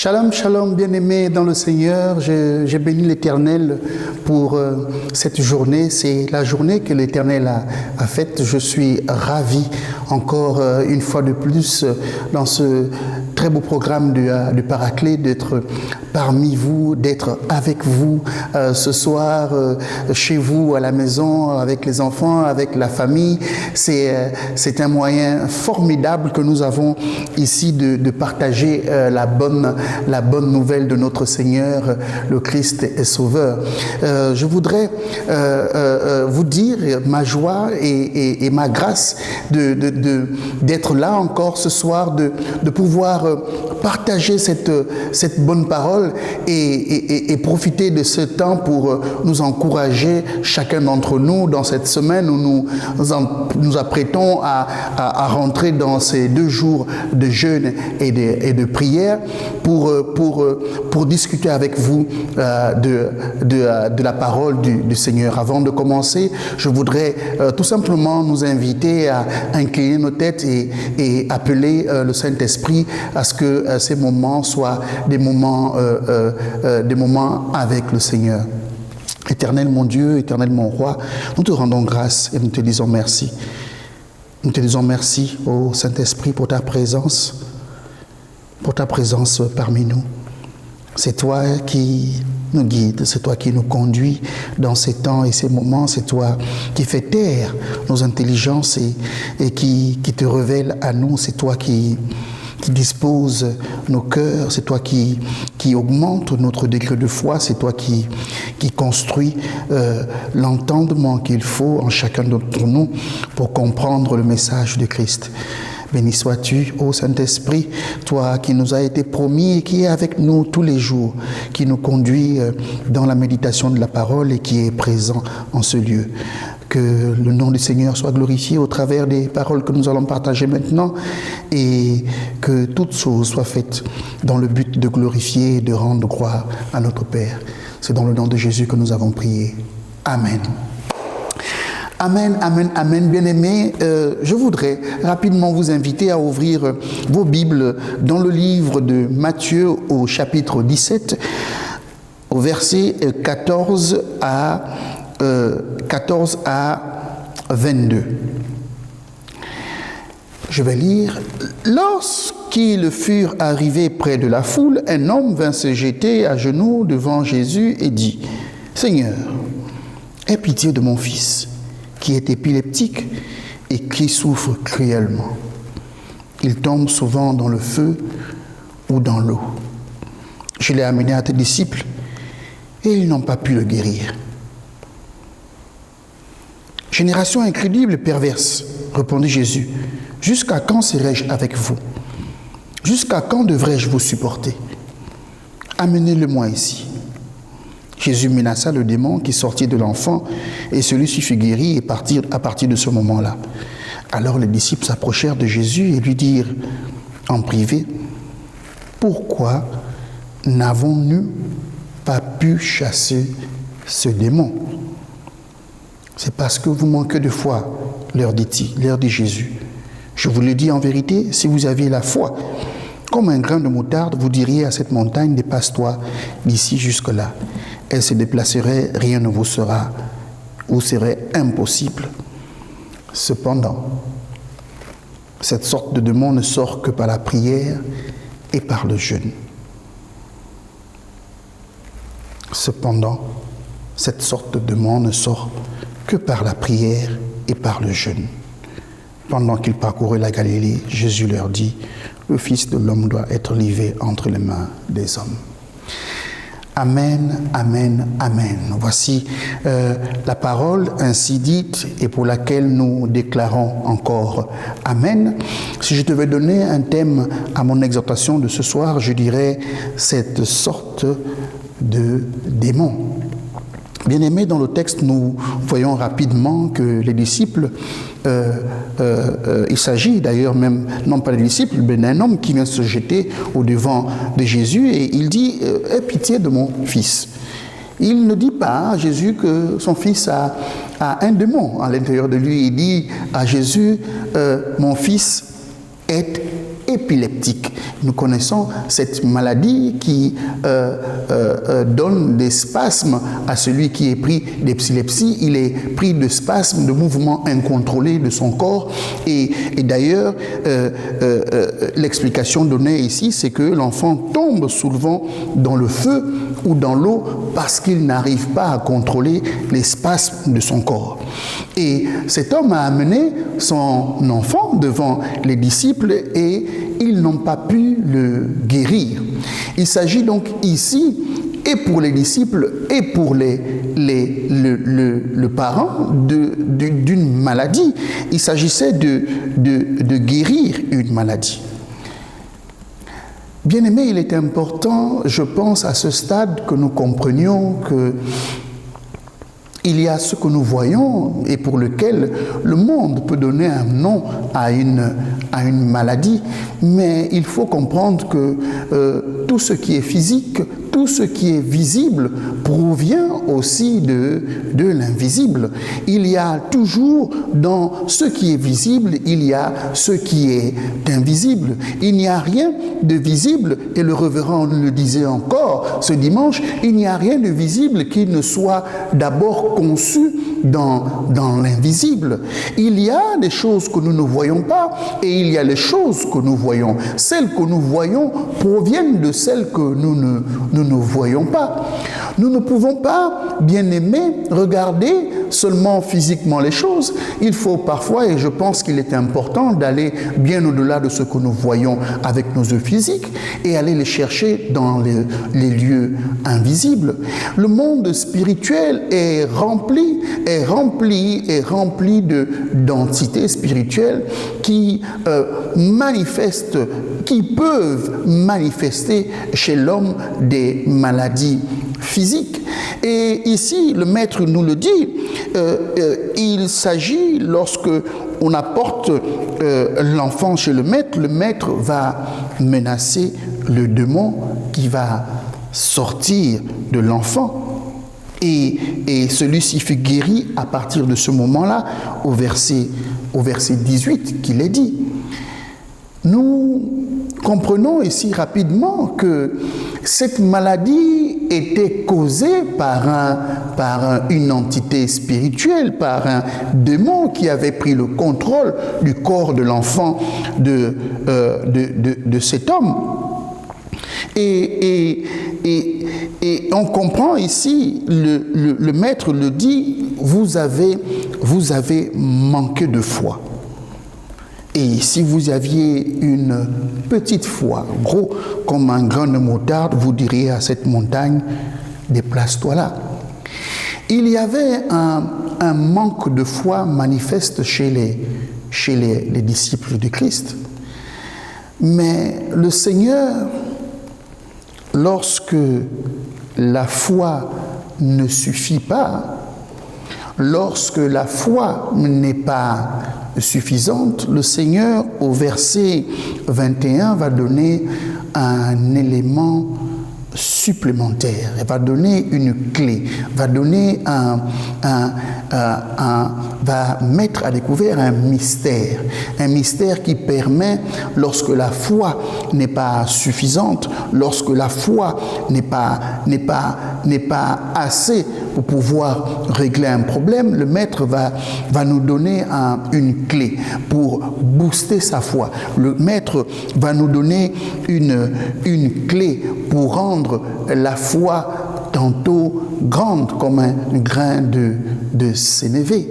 Shalom, shalom, bien-aimés dans le Seigneur. J'ai béni l'Éternel pour cette journée. C'est la journée que l'Éternel a faite. Je suis ravi encore une fois de plus dans ce très beau programme du Paraclet d'être parmi vous, d'être avec vous ce soir, chez vous, à la maison, avec les enfants, avec la famille. C'est un moyen formidable que nous avons ici de partager la bonne nouvelle de notre Seigneur, le Christ et Sauveur. Je voudrais vous dire ma joie et ma grâce d'être là encore ce soir, de pouvoir partager cette bonne parole et profiter de ce temps pour nous encourager chacun d'entre nous dans cette semaine où nous apprêtons à rentrer dans ces 2 jours de jeûne et de prière pour discuter avec vous de la parole du Seigneur. Avant de commencer, je voudrais tout simplement nous inviter à incliner nos têtes et appeler le Saint-Esprit à ce que ces moments soient des moments avec le Seigneur. Éternel mon Dieu, éternel mon roi, nous te rendons grâce et nous te disons merci. Nous te disons merci, ô Saint-Esprit, pour ta présence parmi nous. C'est toi qui nous guide, c'est toi qui nous conduit dans ces temps et ces moments, c'est toi qui fais taire nos intelligences et qui te révèle à nous, c'est toi qui dispose nos cœurs, c'est toi qui augmente notre degré de foi, c'est toi qui construit l'entendement qu'il faut en chacun d'entre nous pour comprendre le message de Christ. Béni sois-tu, ô Saint-Esprit, toi qui nous as été promis et qui est avec nous tous les jours, qui nous conduit dans la méditation de la parole et qui est présent en ce lieu. Que le nom du Seigneur soit glorifié au travers des paroles que nous allons partager maintenant et que toutes choses soient faites dans le but de glorifier et de rendre gloire à notre Père. C'est dans le nom de Jésus que nous avons prié. Amen. Amen, amen, amen. Bien-aimés, je voudrais rapidement vous inviter à ouvrir vos Bibles dans le livre de Matthieu au chapitre 17, au verset 14 à 22. Je vais lire. Lorsqu'ils furent arrivés près de la foule, un homme vint se jeter à genoux devant Jésus et dit : Seigneur, aie pitié de mon fils, qui est épileptique et qui souffre cruellement. Il tombe souvent dans le feu ou dans l'eau. Je l'ai amené à tes disciples et ils n'ont pas pu le guérir. Génération incrédule et perverse, répondit Jésus, jusqu'à quand serai-je avec vous? Jusqu'à quand devrais-je vous supporter? Amenez-le-moi ici. Jésus menaça le démon qui sortit de l'enfant et celui-ci fut guéri à partir de ce moment-là. Alors les disciples s'approchèrent de Jésus et lui dirent en privé : Pourquoi n'avons-nous pas pu chasser ce démon? C'est parce que vous manquez de foi, leur dit Jésus. Je vous le dis en vérité, si vous aviez la foi comme un grain de moutarde, vous diriez à cette montagne : dépasse-toi d'ici jusque-là. Elle se déplacerait, rien ne vous serait impossible. Cependant, cette sorte de démon ne sort que par la prière et par le jeûne. Cependant, cette sorte de démon ne sort que par la prière et par le jeûne. Pendant qu'ils parcouraient la Galilée, Jésus leur dit : Le Fils de l'homme doit être livré entre les mains des hommes. Amen, amen, amen. Voici la parole ainsi dite et pour laquelle nous déclarons encore amen. Si je devais donner un thème à mon exhortation de ce soir, je dirais cette sorte de démon. Bien-aimés, dans le texte, nous voyons rapidement que les disciples, il s'agit d'ailleurs même, non pas des disciples, mais d'un homme qui vient se jeter au-devant de Jésus et il dit « Aie pitié de mon fils ». Il ne dit pas à Jésus que son fils a un démon à l'intérieur de lui. Il dit à Jésus « Mon fils est épileptique. Nous connaissons cette maladie qui donne des spasmes à celui qui est pris d'épilepsie. Il est pris de spasmes, de mouvements incontrôlés de son corps. Et d'ailleurs, l'explication donnée ici, c'est que l'enfant tombe souvent dans le feu ou dans l'eau parce qu'il n'arrive pas à contrôler les spasmes de son corps. Et cet homme a amené son enfant devant les disciples et ils n'ont pas pu le guérir. Il s'agit donc ici, et pour les disciples et pour le parent, d'une maladie. Il s'agissait de guérir une maladie. Bien-aimés, il est important, je pense, à ce stade que nous comprenions que il y a ce que nous voyons et pour lequel le monde peut donner un nom à une maladie, mais il faut comprendre que tout ce qui est physique, tout ce qui est visible provient aussi de l'invisible. Il y a toujours dans ce qui est visible, il y a ce qui est invisible. Il n'y a rien de visible, et le révérend le disait encore ce dimanche, il n'y a rien de visible qui ne soit d'abord conçu dans l'invisible. Il y a des choses que nous ne voyons pas et il y a les choses que nous voyons. Celles que nous voyons proviennent de celles que nous ne voyons pas. Nous ne pouvons pas, bien-aimés, regarder seulement physiquement les choses. Il faut parfois, et je pense qu'il est important, d'aller bien au-delà de ce que nous voyons avec nos yeux physiques et aller les chercher dans les lieux invisibles. Le monde spirituel est rempli d'entités spirituelles qui peuvent manifester chez l'homme des maladies physiques. Et ici, le maître nous le dit, il s'agit, lorsque on apporte l'enfant chez le maître va menacer le démon qui va sortir de l'enfant. Et celui-ci fut guéri à partir de ce moment-là, au verset 18 qu'il est dit. Nous comprenons ici rapidement que cette maladie était causée par une entité spirituelle, par un démon qui avait pris le contrôle du corps de l'enfant de cet homme. Et on comprend ici, le maître le dit, vous avez manqué de foi. Et si vous aviez une petite foi, gros comme un grain de moutarde, vous diriez à cette montagne, déplace-toi là. Il y avait un manque de foi manifeste chez les disciples de Christ. Mais le Seigneur, lorsque la foi ne suffit pas, lorsque la foi n'est pas suffisante, le Seigneur, au verset 21, va donner un élément supplémentaire. Il va donner une clé, va donner va mettre à découvert un mystère qui permet, lorsque la foi n'est pas suffisante, lorsque la foi n'est pas assez pour pouvoir régler un problème, le maître va nous donner une clé pour booster sa foi. Le maître va nous donner une clé pour rendre la foi tantôt grande comme un grain de sénévé.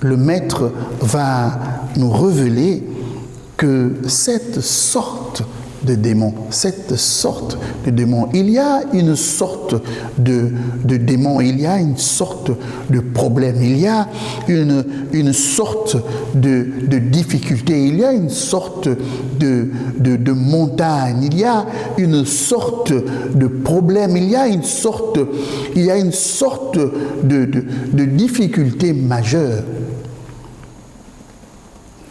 Le maître va nous révéler que cette sorte de démon, il y a une sorte de démon, il y a une sorte de problème, il y a une sorte de difficulté, il y a une sorte de montagne, il y a une sorte de problème, il y a une sorte de difficulté majeure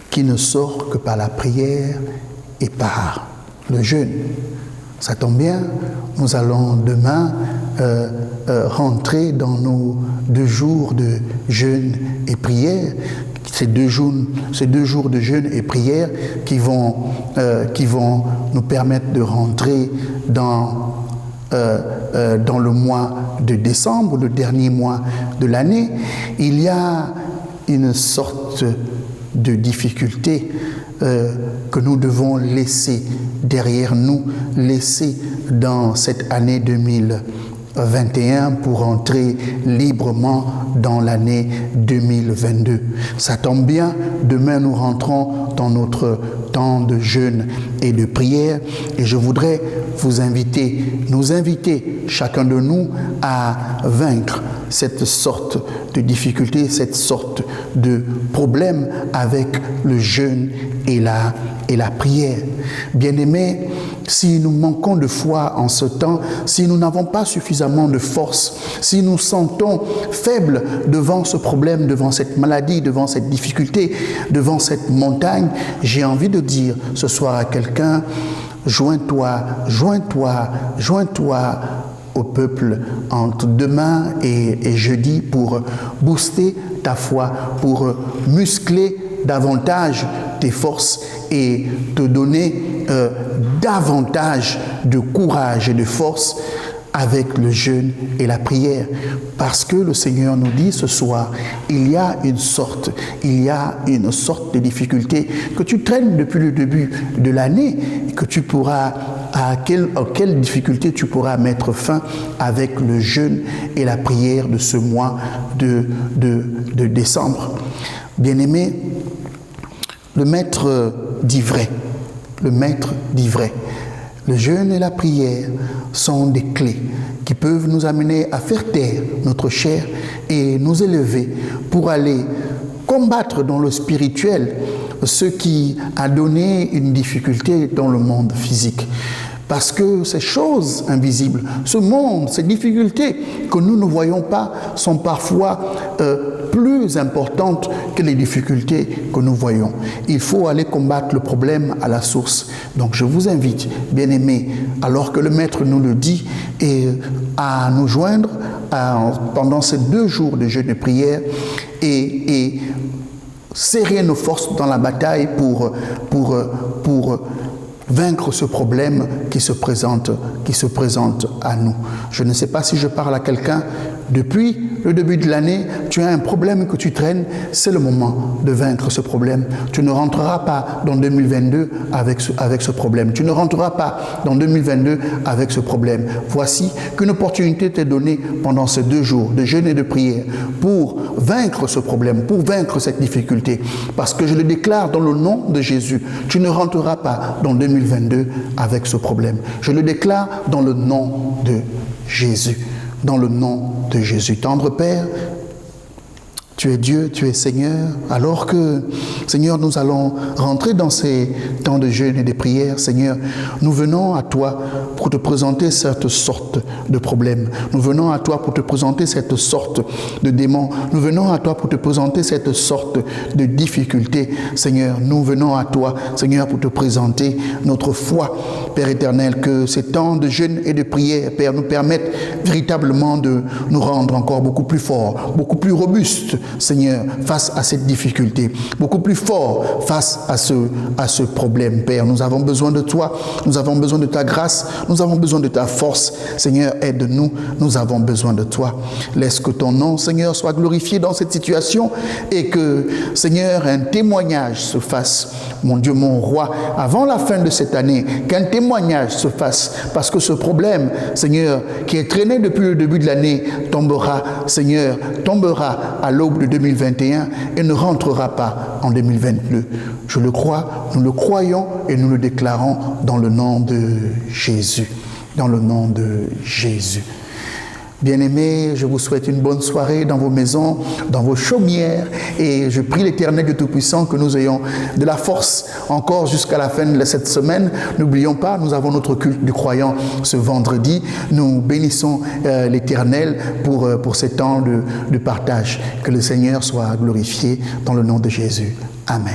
qui ne sort que par la prière et par le jeûne. Ça tombe bien, nous allons demain rentrer dans nos 2 jours de jeûne et prière. ces 2 jours de jeûne et prière qui vont nous permettre de rentrer dans le mois de décembre, le dernier mois de l'année. Il y a une sorte de difficulté que nous devons laisser derrière nous, laisser dans cette année 2021 pour entrer librement dans l'année 2022. Ça tombe bien, demain nous rentrons dans notre temps de jeûne et de prière et je voudrais nous inviter, chacun de nous, à vaincre cette sorte de difficulté, cette sorte de problème avec le jeûne et la prière. Bien-aimés, si nous manquons de foi en ce temps, si nous n'avons pas suffisamment de force, si nous sentons faibles devant ce problème, devant cette maladie, devant cette difficulté, devant cette montagne, j'ai envie de dire ce soir à quelqu'un, joins-toi au peuple entre demain et jeudi pour booster ta foi, pour muscler davantage tes forces et te donner davantage de courage et de force avec le jeûne et la prière. Parce que le Seigneur nous dit ce soir, il y a une sorte de difficulté que tu traînes depuis le début de l'année, que tu pourras, à quelle difficulté tu pourras mettre fin avec le jeûne et la prière de ce mois de décembre. Bien-aimé, le maître dit vrai. Le jeûne et la prière sont des clés qui peuvent nous amener à faire taire notre chair et nous élever pour aller combattre dans le spirituel ce qui a donné une difficulté dans le monde physique. Parce que ces choses invisibles, ce monde, ces difficultés que nous ne voyons pas sont parfois plus importantes que les difficultés que nous voyons. Il faut aller combattre le problème à la source. Donc je vous invite, bien-aimés, alors que le Maître nous le dit, à nous joindre pendant ces 2 jours de jeûne et prière et serrer nos forces dans la bataille pour vaincre ce problème qui se présente à nous. Je ne sais pas si je parle à quelqu'un. Depuis le début de l'année, tu as un problème que tu traînes, c'est le moment de vaincre ce problème. Tu ne rentreras pas dans 2022 avec ce problème. Tu ne rentreras pas dans 2022 avec ce problème. Voici qu'une opportunité t'est donnée pendant ces 2 jours de jeûne et de prière pour vaincre ce problème, pour vaincre cette difficulté. Parce que je le déclare dans le nom de Jésus, tu ne rentreras pas dans 2022 avec ce problème. Je le déclare dans le nom de Jésus. Dans le nom de Jésus. Tendre Père, tu es Dieu, tu es Seigneur. Alors que, Seigneur, nous allons rentrer dans ces temps de jeûne et de prière, Seigneur, nous venons à toi pour te présenter cette sorte de problème. Nous venons à toi pour te présenter cette sorte de démon. Nous venons à toi pour te présenter cette sorte de difficulté. Seigneur, nous venons à toi, Seigneur, pour te présenter notre foi, Père éternel, que ces temps de jeûne et de prière, Père, nous permettent véritablement de nous rendre encore beaucoup plus forts, beaucoup plus robustes, Seigneur, face à cette difficulté, beaucoup plus fort face à ce problème, Père. Nous avons besoin de toi, nous avons besoin de ta grâce, nous avons besoin de ta force. Seigneur, aide-nous, nous avons besoin de toi. Laisse que ton nom, Seigneur, soit glorifié dans cette situation et que, Seigneur, un témoignage se fasse, mon Dieu, mon roi, avant la fin de cette année, qu'un témoignage se fasse, parce que ce problème, Seigneur, qui est traîné depuis le début de l'année, tombera, Seigneur, tombera à l'aube de 2021 et ne rentrera pas en 2022. Je le crois, nous le croyons et nous le déclarons dans le nom de Jésus. Dans le nom de Jésus. Bien-aimés, je vous souhaite une bonne soirée dans vos maisons, dans vos chaumières, et je prie l'Éternel Dieu Tout-Puissant que nous ayons de la force encore jusqu'à la fin de cette semaine. N'oublions pas, nous avons notre culte du croyant ce vendredi. Nous bénissons l'Éternel pour ces temps de partage. Que le Seigneur soit glorifié dans le nom de Jésus. Amen.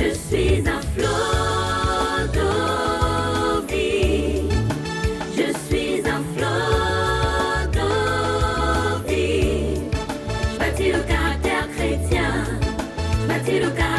Je suis un flot d'eau vive. Je suis un flot d'eau vive. Je bâtis le caractère chrétien. Je bâtis le caractère